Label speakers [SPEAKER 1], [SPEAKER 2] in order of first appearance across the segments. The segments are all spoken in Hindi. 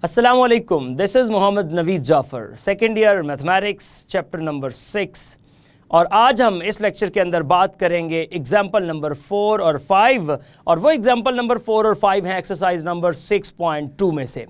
[SPEAKER 1] अस्सलाम वालेकुम, this is Mohammad Naveed Jafar, second year mathematics chapter number 6। और आज हम इस लेक्चर के अंदर बात करेंगे एग्जाम्पल नंबर 4 और 5, और वो एग्जाम्पल नंबर 4 और 5 हैं एक्सरसाइज नंबर 6.2 में से।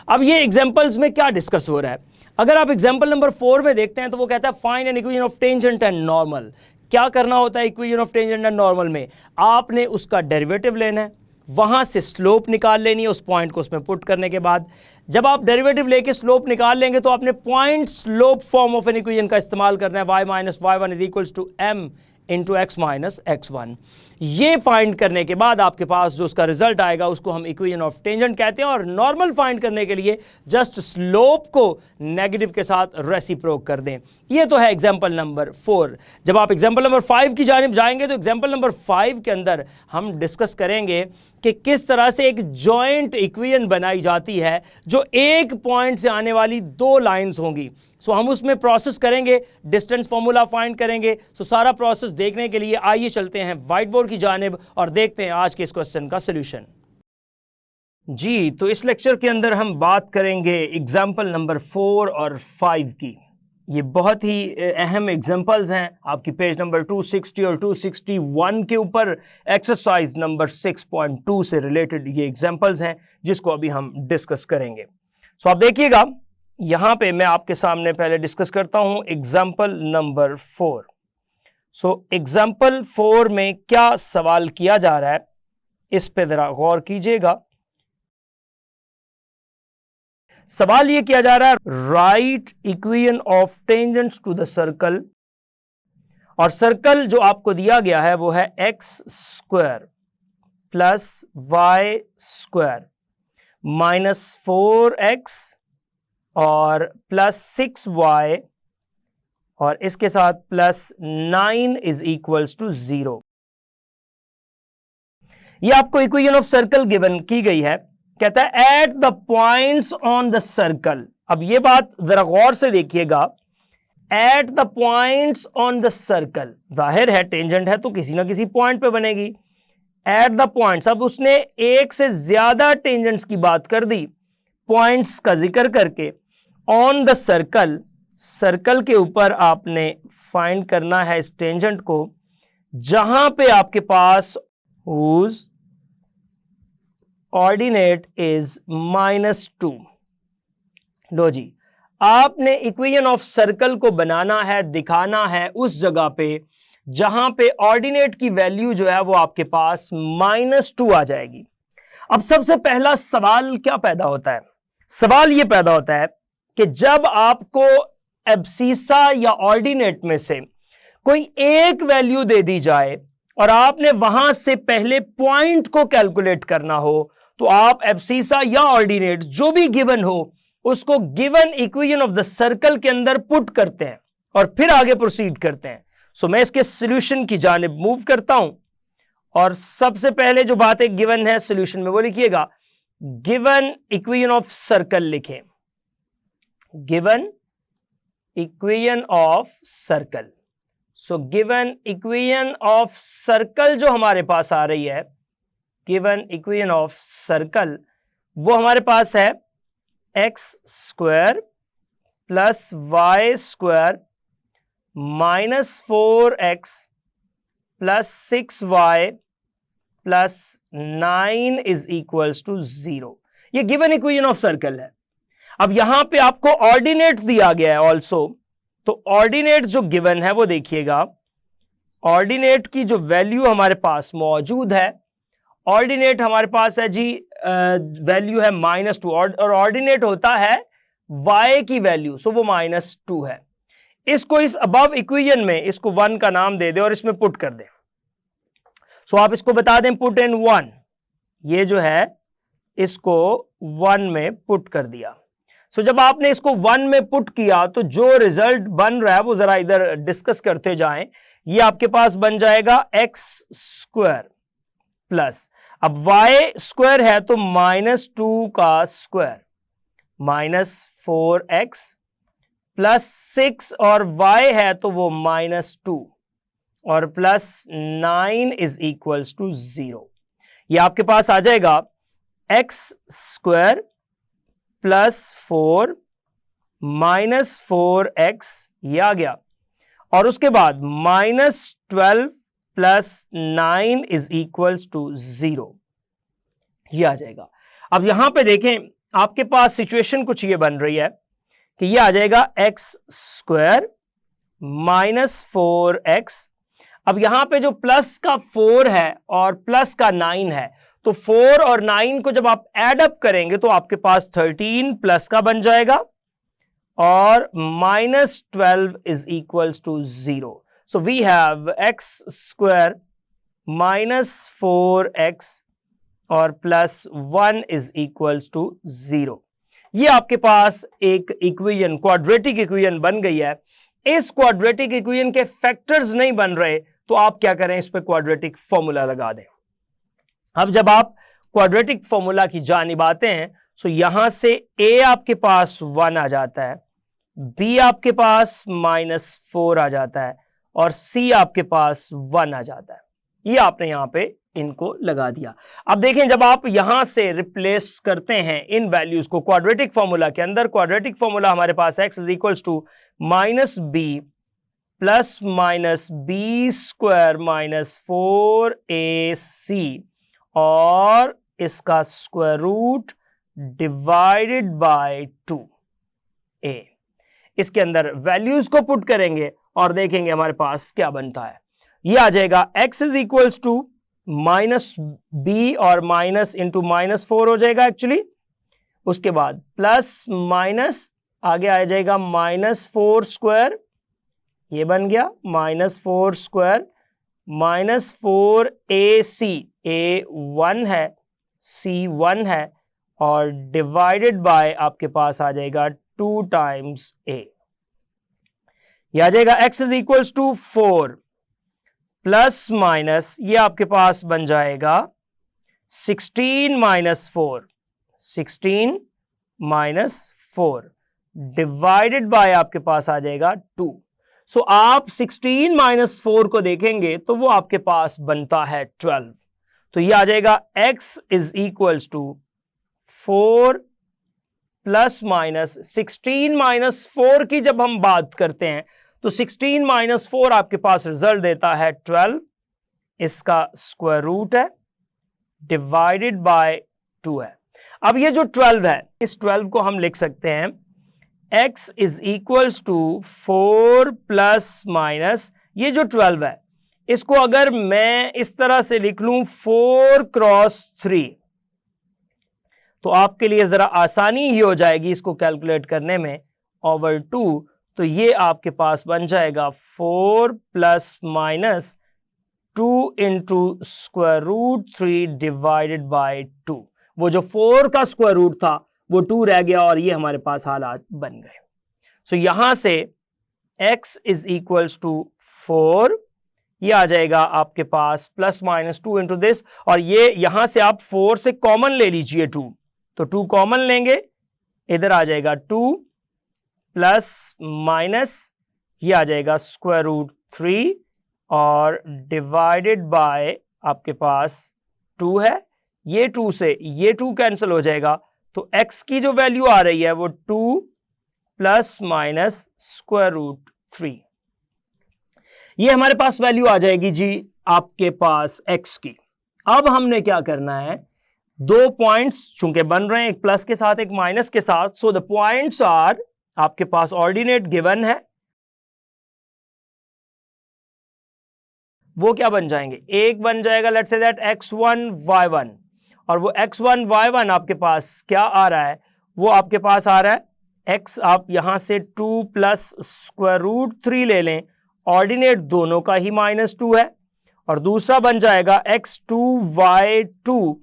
[SPEAKER 1] अब ये एग्जाम्पल्स में क्या डिस्कस हो रहा है, अगर आप एग्जाम्पल नंबर 4 में देखते हैं तो वो कहता है find an equation of tangent and normal. क्या करना होता है equation of tangent and normal में? आपने उसका डेरिवेटिव लेना है, वहाँ से स्लोप निकाल लेनी है, उस पॉइंट को उसमें पुट करने के बाद जब आप डेरिवेटिव लेके स्लोप निकाल लेंगे तो आपने point slope form of an equation का इस्तेमाल करना है, y minus y1 is equals to m into x minus x1। ये फाइंड करने के बाद आपके पास जो उसका रिजल्ट आएगा उसको हम इक्वेशन ऑफ टेंजेंट कहते हैं। और नॉर्मल फाइंड करने के लिए जस्ट स्लोप को नेगेटिव के साथ रेसिप्रोक कर दें। ये तो है एग्जाम्पल नंबर 4। जब आप एग्जाम्पल नंबर 5 की जानिब जाएंगे तो एग्जाम्पल नंबर 5 के अंदर हम डिस्कस करेंगे कि किस तरह से एक जॉइंट इक्वेशन बनाई जाती है जो एक पॉइंट से आने वाली दो लाइंस होंगी। सो हम उसमें प्रोसेस करेंगे, डिस्टेंस फॉर्मूला फाइंड करेंगे। सो सारा प्रोसेस देखने के लिए आइए चलते हैं व्हाइट बोर्ड की जानिब और देखते हैं आज के इस क्वेश्चन का सलूशन। जी, तो इस लेक्चर के अंदर हम बात करेंगे एग्जाम्पल नंबर 4 और 5 की। ये बहुत ही अहम एग्जाम्पल्स हैं, आपकी पेज नंबर 260 और 261 के ऊपर एक्सरसाइज नंबर 6.2 से रिलेटेड ये एग्जाम्पल्स हैं जिसको अभी हम डिस्कस करेंगे। सो आप देखिएगा, यहाँ पे मैं आपके सामने पहले डिस्कस करता हूँ एग्जाम्पल नंबर 4। सो एग्जाम्पल 4 में क्या सवाल किया जा रहा है इस पे जरा गौर कीजिएगा। सवाल ये किया जा रहा है, right equation of tangents to the circle, और सर्कल जो आपको दिया गया है वो है x square plus y square minus 4x और प्लस 6y और इसके साथ प्लस 9 इज इक्वल्स टू 0। ये आपको इक्वेशन ऑफ सर्कल गिवन की गई है। कहता है at the points on the circle. अब ये बात जरा गौर से देखिएगा, at the points on the circle, जाहिर है टेंजेंट है तो किसी ना किसी पॉइंट पे बनेगी। एट द पॉइंट्स, अब उसने एक से ज्यादा टेंजेंट्स की बात कर दी पॉइंट्स का जिक्र करके। ऑन द सर्कल, सर्कल के ऊपर आपने फाइंड करना है इस टेंजेंट को जहां पे आपके पास whose ऑर्डिनेट इज -2। लो जी, आपने इक्वेशन ऑफ सर्कल को बनाना है, दिखाना है उस जगह पे जहां पे ऑर्डिनेट की वैल्यू जो है वो आपके पास -2 आ जाएगी। अब सबसे पहला सवाल क्या पैदा होता है? सवाल ये पैदा होता है कि जब आपको एब्सीसा या ऑर्डिनेट में से कोई एक वैल्यू दे दी जाए और आपने वहां से पहले पॉइंट को कैलकुलेट करना हो तो आप एब्सीसा या ऑर्डिनेट जो भी गिवन हो उसको given equation of the circle के अंदर पुट करते हैं और फिर आगे प्रोसीड करते हैं। सो मैं इसके सॉल्यूशन की जानिब मूव करता हूं और सबसे पहले जो बात है गिवन है सॉल्यूशन में वो लिखिएगा, गिवन इक्वेशन ऑफ सर्कल लिखें, given equation of circle. So given equation of circle जो हमारे पास आ रही है, गिवन इक्वेशन ऑफ सर्कल वो हमारे पास है x square plus y square minus 4x plus 6y plus 9 is equals to 0। ये गिवन इक्वेशन ऑफ सर्कल है। अब यहां पे आपको ऑर्डिनेट दिया गया है ऑल्सो, तो ऑर्डिनेट जो गिवन है वो देखिएगा, ऑर्डिनेट की जो वैल्यू हमारे पास मौजूद है, ऑर्डिनेट हमारे पास है जी वैल्यू है -2 और ऑर्डिनेट होता है y की वैल्यू, सो वो -2 है। इसको इस अबव इक्वेशन में इसको 1 का नाम दे दे और इसमें पुट कर दे। सो आप इसको बता दें पुट इन 1, ये जो है इसको 1 में पुट कर दिया। सो जब आपने इसको 1 में पुट किया तो जो रिजल्ट बन रहा है वो जरा इधर डिस्कस करते जाएं। ये आपके पास बन जाएगा एक्स स्क्वायर प्लस, अब वाई स्क्वायर है तो -2 का स्क्वायर माइनस 4x प्लस 6 और y है तो वो -2 और प्लस 9 इज इक्वल्स टू 0। ये आपके पास आ जाएगा एक्स स्क्वायर +4 -4x ये आ गया, और उसके बाद -12 + 9 इज इक्वल्स टू 0 ये आ जाएगा। अब यहां पे देखें, आपके पास सिचुएशन कुछ ये बन रही है कि ये आ जाएगा x² -4x। अब यहां पे जो प्लस का 4 है और प्लस का 9 है, तो 4 और 9 को जब आप ऐड अप करेंगे तो आपके पास 13 प्लस का बन जाएगा, और -12 is equals to 0। So we have x² -4x और +1 इज इक्वल्स टू 0। ये आपके पास एक इक्वेशन, क्वाड्रेटिक इक्वेशन बन गई है। इस क्वाड्रेटिक इक्वेशन के फैक्टर्स नहीं बन रहे तो आप क्या करें, इस पे क्वाड्रेटिक फॉर्मूला लगा दें। अब जब आप क्वाड्रेटिक फॉर्मूला की जानिब आते हैं, तो यहां से a आपके पास 1 आ जाता है, b आपके पास -4 आ जाता है, और c आपके पास 1 आ जाता है। ये आपने यहां पे इनको लगा दिया। अब देखें, जब आप यहां से रिप्लेस करते हैं इन वैल्यूज को क्वाड्रेटिक फॉर्मूला के अंदर, क्वाड्रेटिक फॉर्मूला हमारे पास x is equals to -b + -b² -4ac और इसका square root divided by 2a। इसके अंदर वैल्यूज को पुट करेंगे और देखेंगे हमारे पास क्या बनता है। ये आ जाएगा x is equals to -b और माइनस इंटू -4 हो जाएगा एक्चुअली। उसके बाद प्लस माइनस आगे आ जाएगा -4², ये बन गया -4² -4ac, a 1 है, c 1 है, और डिवाइडेड बाय आपके पास आ जाएगा 2 टाइम्स a। यह आ जाएगा x is equals to 4 plus minus, ये आपके पास बन जाएगा 16 -4 डिवाइडेड बाय आपके पास आ जाएगा 2। सो आप 16 -4 को देखेंगे तो वो आपके पास बनता है 12। तो ये आ जाएगा x is equals to 4 plus minus 16 -4 की जब हम बात करते हैं तो 16 -4 आपके पास रिजल्ट देता है 12, इसका स्क्वायर रूट है, डिवाइडेड बाय 2 है। अब ये जो 12 है, इस 12 को हम लिख सकते हैं x is equals to 4 plus minus, ये जो 12 है इसको अगर मैं इस तरह से लिख लूं 4 क्रॉस 3, तो आपके लिए जरा आसानी ही हो जाएगी इसको कैलकुलेट करने में, ओवर 2। तो ये आपके पास बन जाएगा 4 plus minus 2 into square root 3 divided by 2। वो जो 4 का स्क्वायर रूट था वो 2 रह गया और ये हमारे पास हालात बन गए। सो यहां से x इज इक्वल्स टू 4, ये आ जाएगा आपके पास प्लस माइनस 2 इंटू दिस, और ये यहां से आप 4 से कॉमन ले लीजिए 2, तो 2 कॉमन लेंगे, इधर आ जाएगा 2 प्लस माइनस, ये आ जाएगा स्क्वायर रूट 3 और डिवाइडेड बाय आपके पास 2 है, ये 2 से ये 2 कैंसिल हो जाएगा, तो x की जो वैल्यू आ रही है वो 2 प्लस माइनस स्क्वायर रूट 3, ये हमारे पास वैल्यू आ जाएगी जी आपके पास x की। अब हमने क्या करना है, 2 पॉइंट्स चूंकि बन रहे हैं, एक प्लस के साथ एक माइनस के साथ, सो द पॉइंट्स आर आपके पास ऑर्डिनेट गिवन है, वो क्या बन जाएंगे, एक बन जाएगा let's say that x1 y1, और वो x1 y1 आपके पास क्या आ रहा है, वो आपके पास आ रहा है x, आप यहां से 2 प्लस स्क्वायर रूट 3 ले लें, ऑर्डिनेट दोनों का ही -2 है, और दूसरा बन जाएगा x2 y2,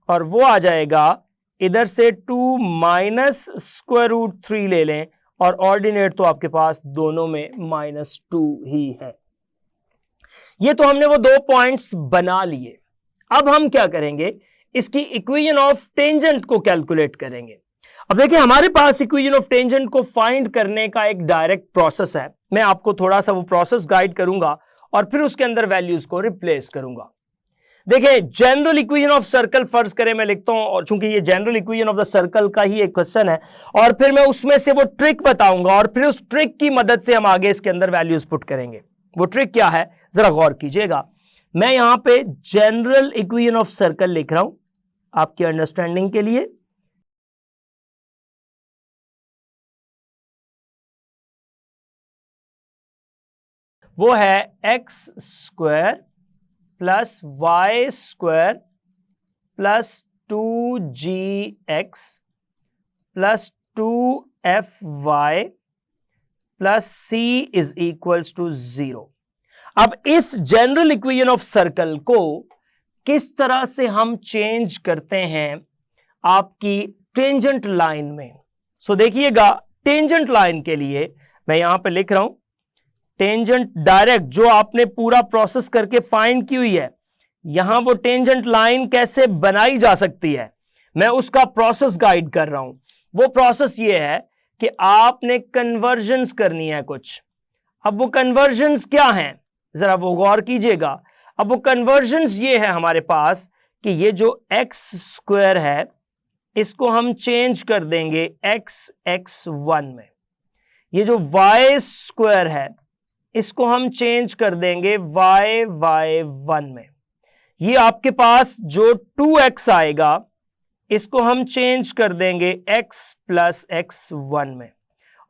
[SPEAKER 1] और वो आ जाएगा इधर से 2 माइनस स्क्वायर रूट 3 ले लें, और ऑर्डिनेट तो आपके पास दोनों में -2 ही है। ये तो हमने वो 2 पॉइंट्स बना लिए। अब हम क्या करेंगे, इसकी इक्वेशन ऑफ टेंजेंट को कैलकुलेट करेंगे। अब देखिए हमारे पास इक्वेशन ऑफ टेंजेंट को फाइंड करने का एक डायरेक्ट प्रोसेस है, मैं आपको थोड़ा सा वो प्रोसेस गाइड करूंगा और फिर उसके अंदर वैल्यूज को रिप्लेस करूंगा। देखिए जनरल इक्वेशन ऑफ सर्कल फर्ज करें मैं लिखता हूं, और चूंकि ये general equation of the circle का ही एक क्वेश्चन है, और फिर मैं उसमें से वो ट्रिक बताऊंगा और फिर उस ट्रिक की मदद से हम आगे इसके अंदर वैल्यूज पुट करेंगे। वो ट्रिक क्या है जरा गौर कीजिएगा। मैं यहां पे जनरल इक्वेशन ऑफ सर्कल लिख रहा हूं आपकी अंडरस्टैंडिंग के लिए। वो है x square plus y square plus 2gx plus 2fy plus c is equals to 0। अब इस जनरल इक्वेशन ऑफ सर्कल को किस तरह से हम चेंज करते हैं आपकी टेंजेंट लाइन में। सो देखिएगा, टेंजेंट लाइन के लिए मैं यहां पे लिख रहा हूं टेंजेंट डायरेक्ट, जो आपने पूरा प्रोसेस करके फाइंड की हुई है, यहां वो टेंजेंट लाइन कैसे बनाई जा सकती है मैं उसका प्रोसेस गाइड कर रहा हूं। वो प्रोसेस ये है कि आपने कन्वर्जन्स करनी है कुछ। अब वो कन्वर्जन्स क्या हैं जरा वो गौर कीजिएगा। अब वो कन्वर्जन्स ये है हमारे पास कि ये जो एक्स स्क्वायर है इसको हम चेंज कर देंगे x(x)(1) में। ये जो y स्क्वायर है इसको हम चेंज कर देंगे y(y)(1) में। ये आपके पास जो 2x आएगा इसको हम चेंज कर देंगे x प्लस x(1) में,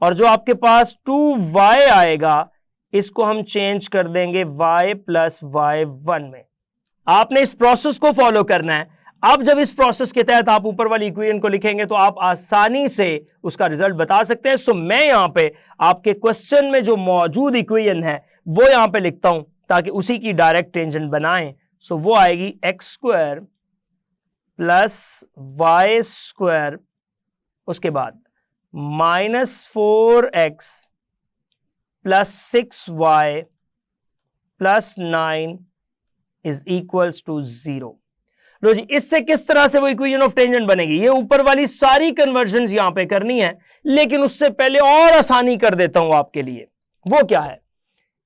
[SPEAKER 1] और जो आपके पास 2y आएगा इसको हम चेंज कर देंगे y प्लस y(1) में। आपने इस प्रोसेस को फॉलो करना है। अब जब इस प्रोसेस के तहत आप ऊपर वाली इक्वेशन को लिखेंगे तो आप आसानी से उसका रिजल्ट बता सकते हैं। सो मैं यहां पे आपके क्वेश्चन में जो मौजूद इक्वेशन है वो यहां पे लिखता हूं ताकि उसी की डायरेक्ट टेंजेंट बनाएं। सो वो आएगी x square plus y square, उसके बाद -4x plus 6y plus 9 is equals to 0। लो जी, इससे किस तरह से वो इक्वेशन ऑफ टेंजेंट बनेगी, ये ऊपर वाली सारी कन्वर्जन्स यहां पे करनी है, लेकिन उससे पहले और आसानी कर देता हूं आपके लिए। वो क्या है,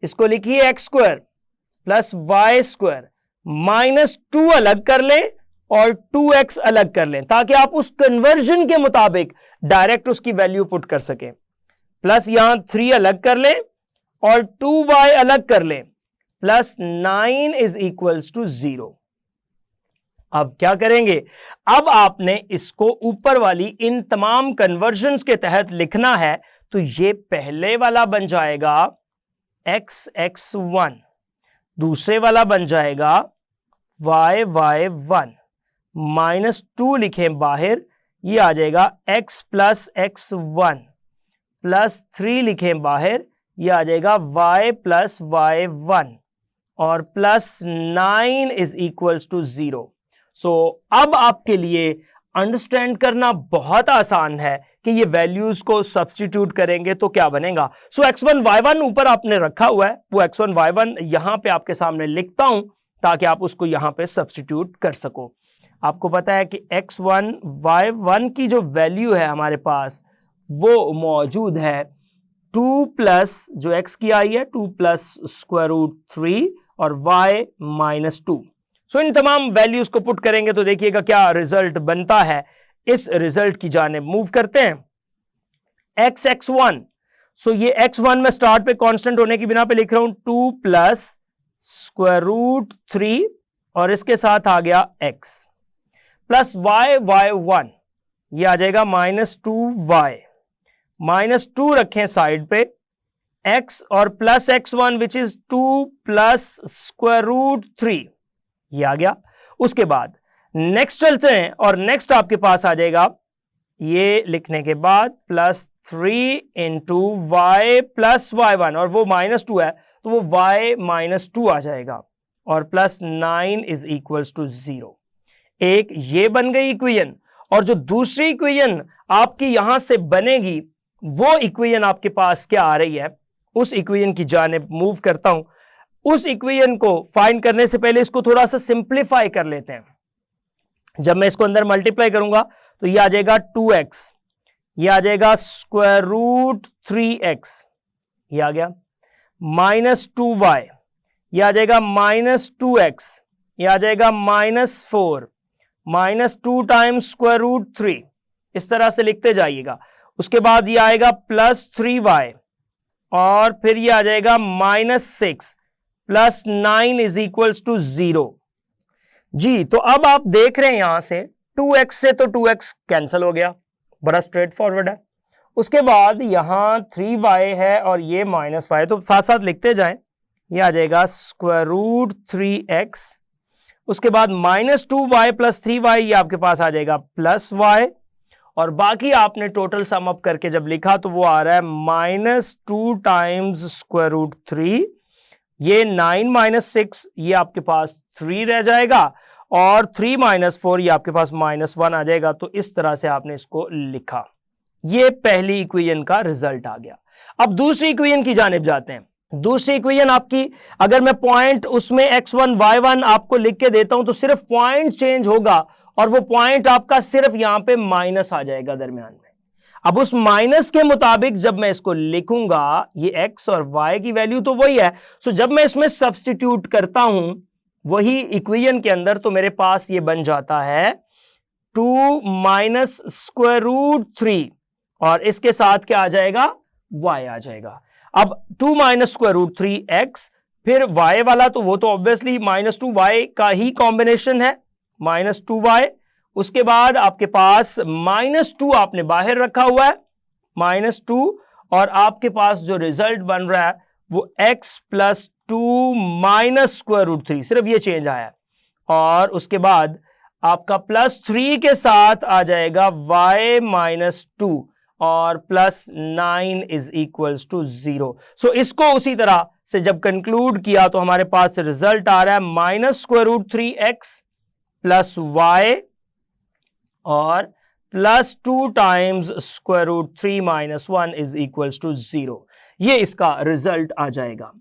[SPEAKER 1] इसको लिखिए x square plus y square -2 अलग कर लें और 2x अलग कर लें ताकि आप उस कन्वर्जन के मुताबिक डायरेक्ट उसकी वैल्यू पुट कर सकें। प्लस यहां 3 अलग कर लें और 2y अलग कर लें, प्लस 9 इज इक्वल्स टू 0। अब क्या करेंगे, अब आपने इसको ऊपर वाली इन तमाम कन्वर्जन्स के तहत लिखना है। तो ये पहले वाला बन जाएगा x(x)(1), दूसरे वाला बन जाएगा y(y)(1), -2 लिखें बाहर, ये आ जाएगा x प्लस x(1), प्लस 3 लिखें बाहर, ये आ जाएगा y प्लस y(1), और प्लस 9 इज इक्वल्स टू 0। सो अब आपके लिए अंडरस्टैंड करना बहुत आसान है कि ये वैल्यूज को सब्स्टिट्यूट करेंगे तो क्या बनेगा। सो x1 y1 ऊपर आपने रखा हुआ है, वो x1 y1 यहां पे आपके सामने लिखता हूं ताकि आप उसको यहां पे सब्स्टिट्यूट कर सको। आपको पता है कि x1 y1 की जो वैल्यू है हमारे पास वो मौजूद है 2 प्लस जो x की आई है 2 प्लस √3 और y -2। सो इन तमाम वैल्यूज को पुट करेंगे तो देखिएगा क्या रिजल्ट बनता है। इस रिजल्ट की जाने मूव करते हैं x(x)(1). सो ये x1 में स्टार्ट पे कांस्टेंट होने की बिना पे लिख रहा हूं 2 प्लस √3 और इसके साथ आ गया x प्लस y(y)(1), ये आ जाएगा -2y, -2 रखें साइड पे, x और plus x1 which is 2 plus √3, ये आ गया। उसके बाद नेक्स्ट चलते हैं और नेक्स्ट आपके पास आ जाएगा ये लिखने के बाद +3 इंटू वाई प्लस y1, और वो -2 है तो वो y -2 आ जाएगा, और प्लस 9 इज इक्वल्स टू 0। एक ये बन गई इक्वेशन, और जो दूसरी इक्वेशन आपकी यहां से बनेगी वो इक्वेशन आपके पास क्या आ रही है, उस इक्वेशन की जानिब मूव करता हूं। उस इक्वेशन को फाइंड करने से पहले इसको थोड़ा सा सिंप्लीफाई कर लेते हैं। जब मैं इसको अंदर मल्टीप्लाई करूंगा तो ये आ जाएगा 2x, ये आ जाएगा √3x, ये आ गया, -2y, ये आ जाएगा -2x, ये आ जाएगा -4 -2 टाइम्स स्क्वायर रूट 3, इस तरह से लिखते जाइएगा। उसके बाद ये आएगा +3y और फिर ये आ जाएगा -6 + 9 इज इक्वल्स टू 0। जी, तो अब आप देख रहे हैं यहां से 2x से तो 2x कैंसिल हो गया, बड़ा स्ट्रेट फॉरवर्ड है। उसके बाद यहां 3y है और ये -y, तो साथ साथ लिखते जाएं। ये आ जाएगा स्क्वायर रूट 3x, उसके बाद -2y + 3y, ये आपके पास आ जाएगा +y, और बाकी आपने टोटल सम अप करके जब लिखा तो वो आ रहा है -2 टाइम्स स्क्वायर रूट 3, ये 9 - 6, ये आपके पास 3 रह जाएगा, और 3 - 4 ये आपके पास -1 आ जाएगा। तो इस तरह से आपने इसको लिखा। ये पहली इक्वेशन का रिजल्ट आ गया। अब दूसरी इक्वेशन की जानिब जाते हैं। दूसरी इक्वेशन आपकी, अगर मैं पॉइंट उसमें x1 y1 आपको लिख के देता हूं तो सिर्फ पॉइंट चेंज होगा और वो पॉइंट आपका सिर्फ यहां पे माइनस आ जाएगा दरमियान में। अब उस माइनस के मुताबिक जब मैं इसको लिखूंगा, ये x और y की वैल्यू तो वही है, सो जब मैं इसमें सब्स्टिट्यूट करता हूं वही इक्वेशन के अंदर, तो मेरे पास ये बन जाता है 2 - स्क्वायर रूट 3 और इसके साथ क्या आ जाएगा, y आ जाएगा। अब 2 - स्क्वायर रूट 3x, फिर y वाला तो वो तो ऑब्वियसली -2y का ही कॉम्बिनेशन है, -2y। उसके बाद आपके पास -2 आपने बाहर रखा हुआ है, -2, और आपके पास जो रिजल्ट बन रहा है वो x + 2 - स्क्वायर रूट 3, सिर्फ ये चेंज आया है। और उसके बाद आपका +3 के साथ आ जाएगा y - 2 और +9 इज इक्वल्स टू 0। सो इसको उसी तरह से जब कंक्लूड किया तो हमारे पास रिजल्ट आ रहा है -स्क्वायर रूट 3x + y और +2 times square root 3 - 1 is equals to 0। ये इसका रिजल्ट आ जाएगा।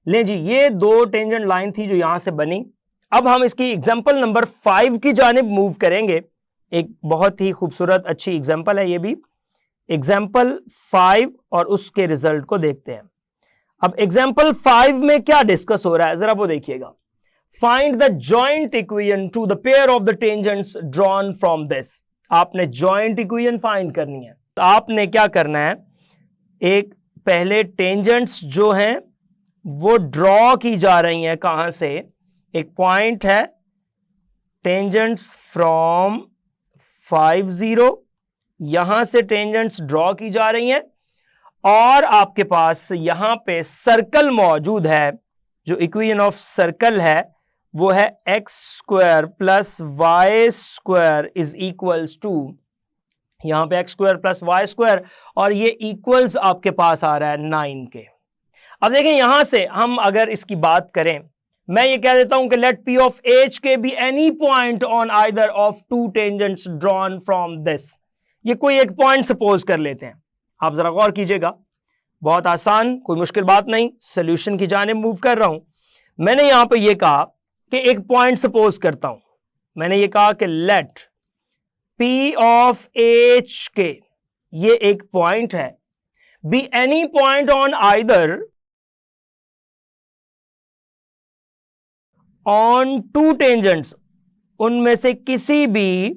[SPEAKER 1] ले जी, ये दो टेंजेंट लाइन थी जो यहां से बनी। अब हम इसकी एग्जांपल नंबर 5 की जानिब मूव करेंगे। एक बहुत ही खूबसूरत अच्छी एग्जांपल है ये भी, एग्जाम्पल 5, और उसके रिजल्ट को देखते हैं। अब एग्जाम्पल 5 में क्या डिस्कस हो रहा है जरा वो देखिएगा। Find the joint equation two the pair of the tangents drawn from this. आपने जॉइंट इक्वेशन फाइंड करनी है। तो आपने क्या करना है, एक पहले टेंजेंट्स जो हैं वो ड्रॉ की जा रही हैं। कहां से, एक पॉइंट है, टेंजेंट्स फ्रॉम 5 0, यहां से टेंजेंट्स ड्रॉ की जा रही हैं, और आपके पास यहां पे सर्कल मौजूद है। जो इक्वेशन ऑफ सर्कल है वो है x² + y² is equals to, यहां पे x² + y², और ये इक्वल्स आपके पास आ रहा है 9 के। अब देखें यहां से हम अगर इसकी बात करें, मैं ये कह देता हूं कि लेट p ऑफ h के be any point on either of to tangents drawn from this. ये कोई एक पॉइंट सपोज कर लेते हैं। आप जरा गौर कीजिएगा, बहुत आसान, कोई मुश्किल बात नहीं, सॉल्यूशन की जानिब मूव कर रहा हूं। मैंने यहां पे ये कहा कि एक पॉइंट सपोज करता हूं, मैंने ये कहा कि लेट p ऑफ h के, ये एक पॉइंट है, be any point on either on to tangents, उनमें से किसी भी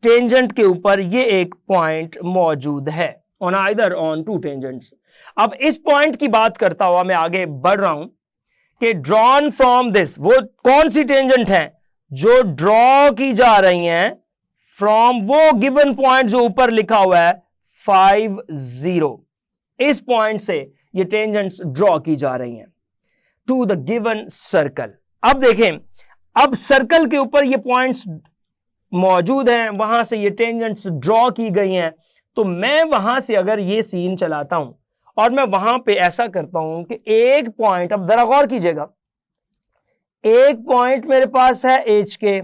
[SPEAKER 1] टेंजेंट के ऊपर ये एक पॉइंट मौजूद है, on either on to tangents. अब इस पॉइंट की बात करता हुआ मैं आगे बढ़ रहा हूं कि ड्रॉन फ्रॉम दिस, वो कौन सी टेंजेंट है जो ड्रॉ की जा रही हैं फ्रॉम वो गिवन पॉइंट जो ऊपर लिखा हुआ है 5 0। इस पॉइंट से ये टेंजेंट्स ड्रॉ की जा रही हैं टू द गिवन सर्कल। अब देखें, अब सर्कल के ऊपर ये पॉइंट्स मौजूद हैं, वहां से ये टेंजेंट्स ड्रॉ की गई हैं। तो मैं वहां से अगर ये सीन चलाता हूं और मैं वहां पे ऐसा करता हूं कि एक पॉइंट, अब जरा गौर कीजिएगा, एक पॉइंट मेरे पास है एच के,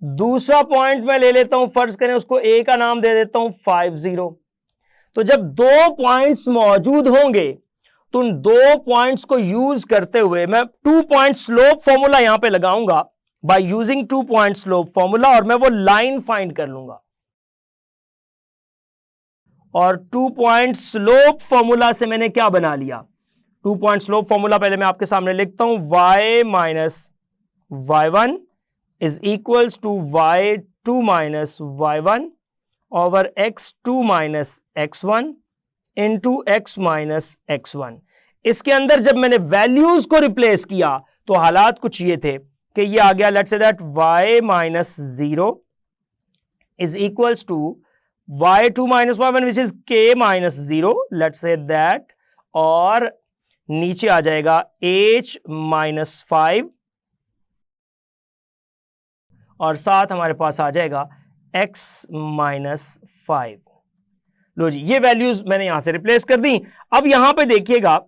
[SPEAKER 1] दूसरा पॉइंट मैं ले लेता हूं, फर्ज करें उसको ए का नाम दे देता हूं 5 0। तो जब दो पॉइंट्स मौजूद होंगे तो उन दो पॉइंट्स को यूज करते हुए मैं 2 पॉइंट स्लोप फॉर्मूला यहां पे लगाऊंगा, by using 2 point slope formula, और मैं वो लाइन फाइंड कर लूंगा। और 2 पॉइंट स्लोप फॉर्मूला से मैंने क्या बना लिया, 2 पॉइंट स्लोप फॉर्मूला पहले मैं आपके सामने लिखता हूं, y - y1 is equals to y2 minus y1 over x2 minus x1 into x minus x1। इसके अंदर जब मैंने वैल्यूज को रिप्लेस किया तो हालात कुछ ये थे कि ये आ गया, let's say that y minus 0 is equals to y2 minus y1 which is k minus 0, let's say that, और नीचे आ जाएगा h माइनस 5 और साथ हमारे पास आ जाएगा x माइनस 5। लो जी, ये वैल्यूज मैंने यहां से रिप्लेस कर दी। अब यहां पे देखिएगा,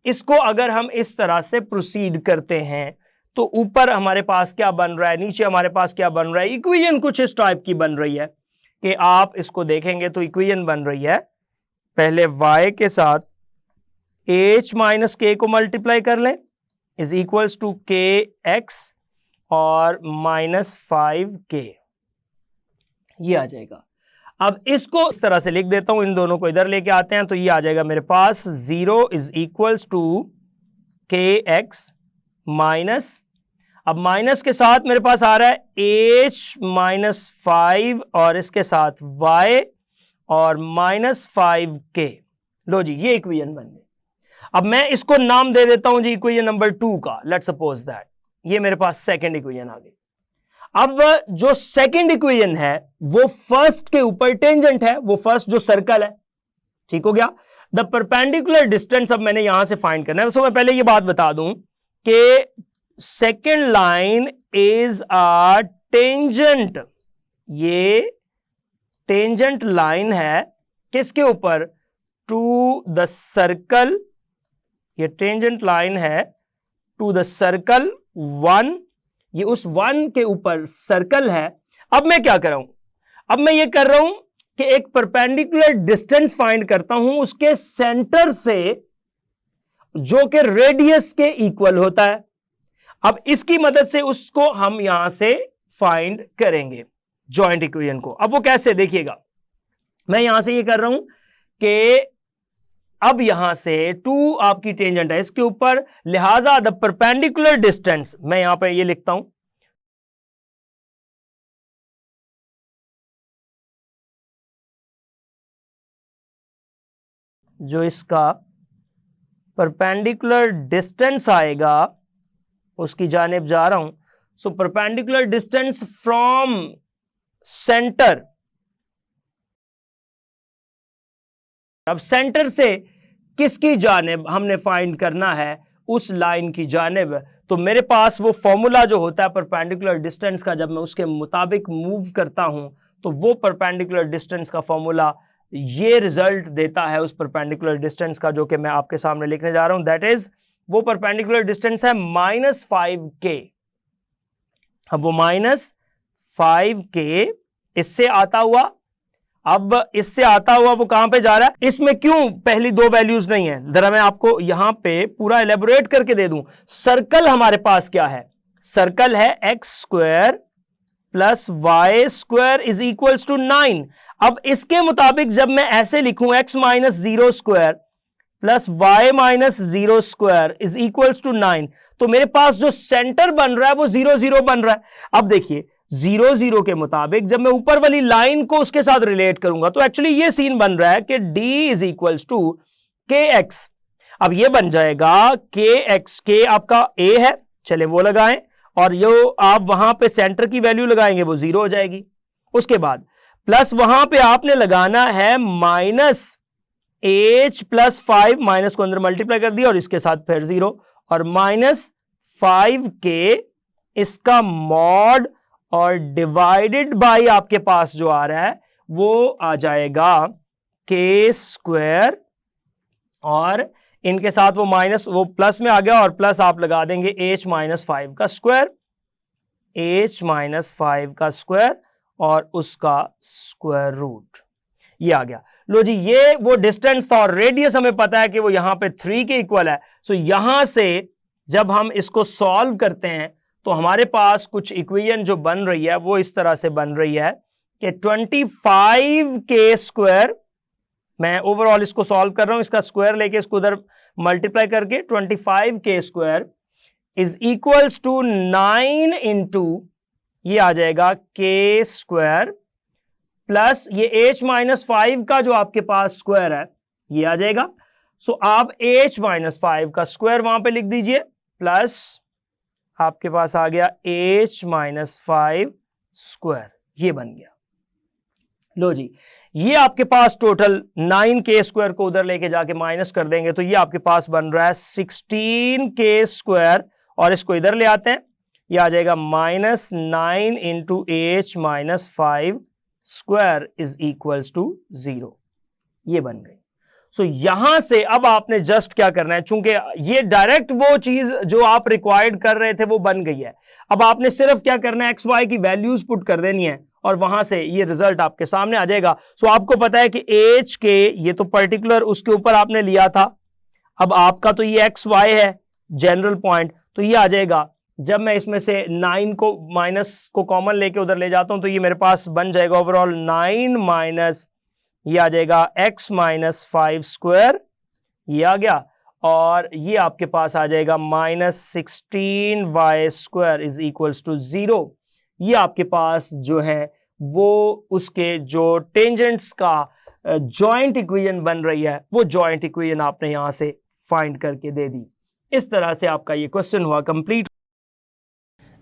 [SPEAKER 1] इसको अगर हम इस तरह से प्रोसीड करते हैं तो ऊपर हमारे पास क्या बन रहा है, नीचे हमारे पास क्या बन रहा है, इक्वेशन कुछ इस टाइप की बन रही है कि आप इसको देखेंगे तो इक्वेशन बन रही है, पहले y के साथ h माइनस k को मल्टीप्लाई कर लें इज इक्वल्स टू kx और माइनस 5k, ये आ जाएगा। अब इसको इस तरह से लिख देता हूं, इन दोनों को इधर लेके आते हैं तो ये आ जाएगा मेरे पास 0 is equals to kx minus, अब माइनस के साथ मेरे पास आ रहा है h माइनस 5 और इसके साथ y और माइनस 5k। लो जी, ये इक्वेशन बन गई। अब मैं इसको नाम दे देता हूं जी इक्वेशन नंबर 2 का, लेट्स सपोज दैट ये मेरे पास सेकंड इक्वेशन आ गई। अब जो सेकंड इक्वेशन है वो फर्स्ट के ऊपर टेंजेंट है, वो फर्स्ट जो सर्कल है, ठीक हो गया। द परपेंडिकुलर डिस्टेंस अब मैंने यहां से फाइंड करना है। तो मैं पहले ये बात बता दूं कि second line is a tangent, ये टेंजेंट लाइन है किसके ऊपर, टू द सर्कल, ये टेंजेंट लाइन है टू द सर्कल 1, ये उस 1 के ऊपर सर्कल है। अब मैं क्या कर रहा हूं, अब मैं ये कर रहा हूं कि एक परपेंडिकुलर डिस्टेंस फाइंड करता हूं उसके सेंटर से जो कि रेडियस के इक्वल होता है। अब इसकी मदद से उसको हम यहां से फाइंड करेंगे जॉइंट इक्वेशन को। अब वो कैसे, देखिएगा मैं यहां से ये कर रहा हूं कि अब यहां से 2 आपकी टेंजेंट है इसके ऊपर, लिहाजा द परपेंडिकुलर डिस्टेंस, मैं यहां पर ये लिखता हूं जो इसका परपेंडिकुलर डिस्टेंस आएगा उसकी जानिब जा रहा हूं। So perpendicular distance from centre, अब सेंटर से किसकी जानिब हमने फाइंड करना है, उस लाइन की जानिब। तो मेरे पास वो फॉर्मूला जो होता है परपेंडिकुलर डिस्टेंस का, जब मैं उसके मुताबिक मूव करता हूं तो वो परपेंडिकुलर डिस्टेंस का फॉर्मूला ये रिजल्ट देता है उस परपेंडिकुलर डिस्टेंस का, जो कि मैं आपके सामने लिखने जा रहा हूं। दैट इज, वो परपेंडिकुलर डिस्टेंस है माइनस 5k। अब वो माइनस 5k इससे आता हुआ, अब इससे आता हुआ वो कहां पे जा रहा है, इसमें क्यों पहली 2 वैल्यूज नहीं है, जरा मैं आपको यहां पे पूरा एलेबोरेट करके दे दूं। सर्कल हमारे पास क्या है, सर्कल है x square plus y square is equals to 9। अब इसके मुताबिक जब मैं ऐसे लिखूं x minus 0 square plus y minus 0 square is equals to 9, तो मेरे पास जो सेंटर बन रहा है वो 0 0 बन रहा है। अब देखिए 0 0 के मुताबिक जब मैं ऊपर वाली लाइन को उसके साथ रिलेट करूंगा तो एक्चुअली ये सीन बन रहा है कि d is equals to kx। अब ये बन जाएगा kx, k आपका a है, चले वो लगाएं, और जो आप वहां पे सेंटर की वैल्यू लगाएंगे वो 0 हो जाएगी। उसके बाद प्लस वहां पे आपने लगाना है माइनस h प्लस 5, माइनस को अंदर मल्टीप्लाई कर दिया और इसके साथ फिर 0, और माइनस 5k इसका मॉड और डिवाइडेड बाई आपके पास जो आ रहा है वो आ जाएगा k स्क्वायर, और इनके साथ वो माइनस, वो प्लस में आ गया और प्लस आप लगा देंगे h माइनस 5 का स्क्वायर, h माइनस 5 का स्क्वायर और उसका स्क्वायर रूट, ये आ गया। लो जी, ये वो डिस्टेंस था और रेडियस हमें पता है कि वो यहां पे 3 के इक्वल है। सो यहां से जब हम इसको सॉल्व करते हैं तो हमारे पास कुछ इक्वेशन जो बन रही है वो इस तरह से बन रही है कि 25k स्क्वायर, मैं ओवरऑल इसको सॉल्व कर रहा हूं, इसका स्क्वायर लेके इसको उधर मल्टीप्लाई करके 25k square is equals to 9 into ये आ जाएगा के स्क्वायर प्लस ये h माइनस 5 का जो आपके पास स्क्वायर है ये आ जाएगा। सो आप h माइनस 5 का स्क्वायर वहां पे लिख दीजिए प्लस आपके पास आ गया h माइनस 5 स्क्वायर, ये बन गया। लो जी, ये आपके पास टोटल 9k स्क्वायर को उधर लेके जाके माइनस कर देंगे तो ये आपके पास बन रहा है 16k स्क्वायर, और इसको इधर ले आते हैं, ये आ जाएगा minus 9 into h minus 5 square is equals to 0, ये बन गई। सो यहां से अब आपने जस्ट क्या करना है, चूंकि ये डायरेक्ट वो चीज जो आप रिक्वायर्ड कर रहे थे वो बन गई है, अब आपने सिर्फ क्या करना है, एक्स वाई की वैल्यूज पुट कर देनी है और वहां से ये रिजल्ट आपके सामने आ जाएगा। सो आपको पता है कि एच के ये तो पर्टिकुलर उसके ऊपर आपने लिया था, अब आपका तो ये एक्स वाई है जनरल पॉइंट, तो ये आ जाएगा। जब मैं इसमें से 9 को माइनस को कॉमन लेके उधर ले जाता हूं तो ये मेरे पास बन जाएगा ओवरऑल 9 माइनस ये आ जाएगा x माइनस 5 स्क्वायर, ये आ गया, और ये आपके पास आ जाएगा minus 16y square is equals to 0। ये आपके पास जो है वो उसके जो टेंजेंट्स का जॉइंट इक्वेशन बन रही है वो जॉइंट इक्वेशन आपने यहां से फाइंड करके दे दी। इस तरह से आपका ये क्वेश्चन हुआ कंप्लीट।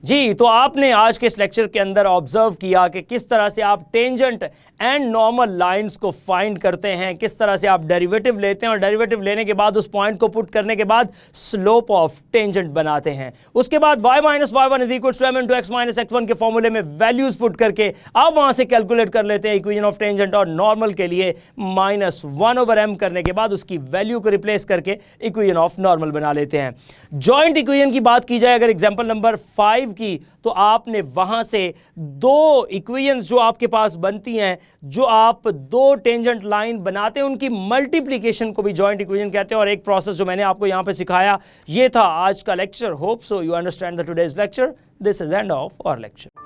[SPEAKER 1] जी, तो आपने आज के इस लेक्चर के अंदर ऑब्जर्व किया कि किस तरह से आप टेंजेंट एंड नॉर्मल लाइंस को फाइंड करते हैं, किस तरह से आप डेरिवेटिव लेते हैं और डेरिवेटिव लेने के बाद उस पॉइंट को पुट करने के बाद स्लोप ऑफ टेंजेंट बनाते हैं। उसके बाद y minus y1 is equal to m into x minus x1 के फॉर्मूले में वैल्यूज पुट करके आप वहां से कैलकुलेट कर लेते हैं इक्वेशन ऑफ टेंजेंट, और नॉर्मल के लिए माइनस 1/m करने के बाद उसकी वैल्यू को रिप्लेस करके इक्वेशन ऑफ नॉर्मल बना लेते हैं। जॉइंट इक्वेशन की बात की जाए अगर एग्जाम्पल नंबर 5 की, तो आपने वहां से दो इक्वेशंस जो आपके पास बनती हैं, जो आप दो टेंजेंट लाइन बनाते हैं उनकी मल्टीप्लिकेशन को भी जॉइंट इक्वेशन कहते हैं, और एक प्रोसेस जो मैंने आपको यहां पे सिखाया ये था आज का lecture. Hope so you understand the today's lecture. This is end of our lecture.